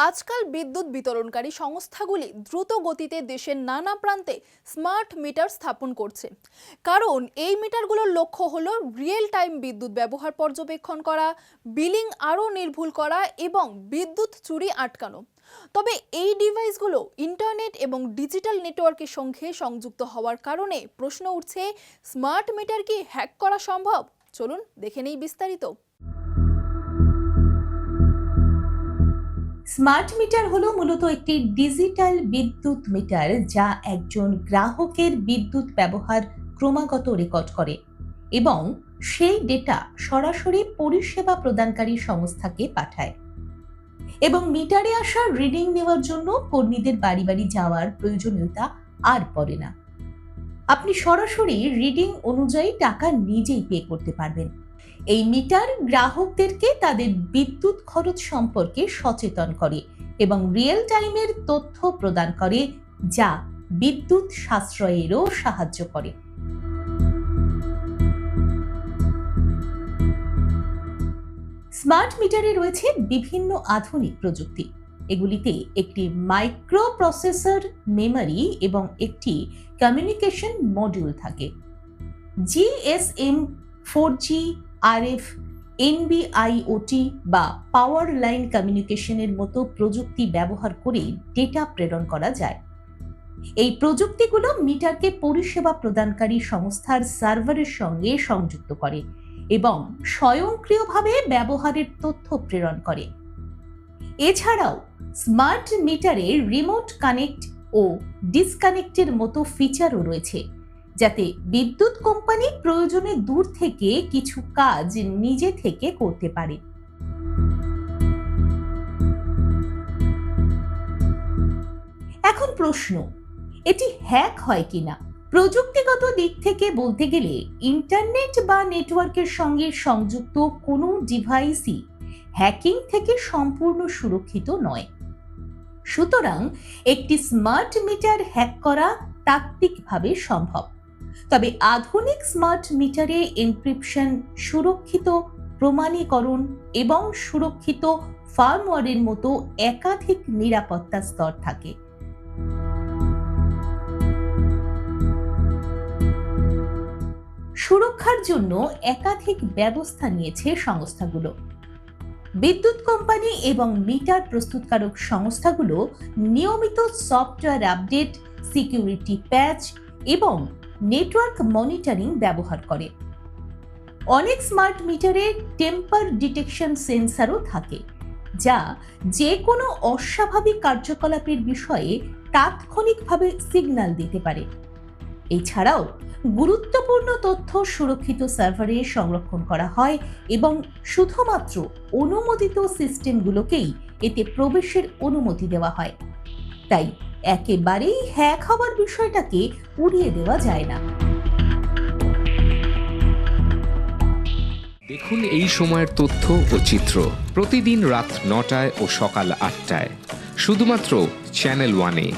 আজকাল বিদ্যুৎ বিতরণকারী সংস্থাগুলি দ্রুত গতিতে দেশের নানা প্রান্তে স্মার্ট মিটার স্থাপন করছে। কারণ এই মিটারগুলোর লক্ষ্য হলো রিয়েল টাইম বিদ্যুৎ ব্যবহার পর্যবেক্ষণ করা, বিলিং আরও নির্ভুল করা এবং বিদ্যুৎ চুরি আটকানো। তবে এই ডিভাইসগুলো ইন্টারনেট এবং ডিজিটাল নেটওয়ার্কের সঙ্গে সংযুক্ত হওয়ার কারণে প্রশ্ন উঠছে, স্মার্ট মিটার কি হ্যাক করা সম্ভব? চলুন দেখে নেই বিস্তারিত। স্মার্ট মিটার হলো মূলত একটি ডিজিটাল বিদ্যুৎ মিটার যা একজন গ্রাহকের বিদ্যুৎ ব্যবহার ক্রমাগত রেকর্ড করে এবং সেই ডেটা সরাসরি পরিষেবা প্রদানকারী সংস্থাকে পাঠায়। এবং মিটারে আসা রিডিং নেওয়ার জন্য কর্মীদের বাড়ি বাড়ি যাওয়ার প্রয়োজনীয়তা আর পড়ে না। আপনি সরাসরি রিডিং অনুযায়ী টাকা নিজেই পে করতে পারবেন। এই মিটার গ্রাহকদেরকে তাদের বিদ্যুৎ খরচ সম্পর্কে সচেতন করে এবং রিয়েল টাইমের তথ্য প্রদান করে, যা বিদ্যুৎ সাশ্রয়েরও সাহায্য করে। স্মার্ট মিটারে রয়েছে বিভিন্ন আধুনিক প্রযুক্তি। এগুলিতে একটি মাইক্রো প্রসেসর, মেমরি এবং একটি কমিউনিকেশন মডিউল থাকে। জিএসএম, 4G, RF, NB-IoT বা পাওয়ার লাইন কমিউনিকেশনের মতো প্রযুক্তি ব্যবহার করে ডেটা প্রেরণ করা যায়। এই প্রযুক্তিগুলো মিটারকে পরিষেবা প্রদানকারী সংস্থার সার্ভারের সঙ্গে সংযুক্ত করে এবং স্বয়ংক্রিয়ভাবে ব্যবহারের তথ্য প্রেরণ করে। এছাড়াও স্মার্ট মিটারে রিমোট কানেক্ট ও ডিসকানেক্টের মতো ফিচারও রয়েছে, যাতে বিদ্যুৎ কোম্পানি প্রয়োজনে দূর থেকে কিছু কাজ নিজে থেকে করতে পারে। এখন প্রশ্ন, এটি হ্যাক হয় কিনা? প্রযুক্তিগত দিক থেকে বলতে গেলে ইন্টারনেট বা নেটওয়ার্কের সঙ্গে সংযুক্ত কোনো ডিভাইসই হ্যাকিং থেকে সম্পূর্ণ সুরক্ষিত নয়। সুতরাং একটি স্মার্ট মিটার হ্যাক করা তাত্ত্বিকভাবে সম্ভব। তবে আধুনিক স্মার্ট মিটারে এনক্রিপশন, সুরক্ষিত প্রমাণীকরণ এবং সুরক্ষিত ফার্মওয়্যারের মতো একাধিক নিরাপত্তা স্তর থাকে। সুরক্ষার জন্য একাধিক ব্যবস্থা নিয়েছে সংস্থাগুলো। বিদ্যুৎ কোম্পানি এবং মিটার প্রস্তুতকারক সংস্থাগুলো নিয়মিত সফটওয়্যার আপডেট, সিকিউরিটি প্যাচ এবং নেটওয়ার্ক মনিটরিং ব্যবহার করে। অনেক স্মার্ট মিটারে টেম্পার ডিটেকশন সেন্সরও থাকে, যা যে কোনো অস্বাভাবিক কার্যকলাপের বিষয়ে তাৎক্ষণিকভাবে সিগন্যাল দিতে পারে। এছাড়াও গুরুত্বপূর্ণ তথ্য সুরক্ষিত সার্ভারে সংরক্ষণ করা হয় এবং শুধুমাত্র অনুমোদিত সিস্টেমগুলোকেই এতে প্রবেশের অনুমতি দেওয়া হয়। তাই একেবারেই হ্যাক হওয়ার বিষয়টাকে উড়িয়ে দেওয়া যায় না। দেখুন এই সময়ের তথ্য ও চিত্র প্রতিদিন রাত 9টায় ও সকাল 8টায় শুধুমাত্র চ্যানেল 1-এ।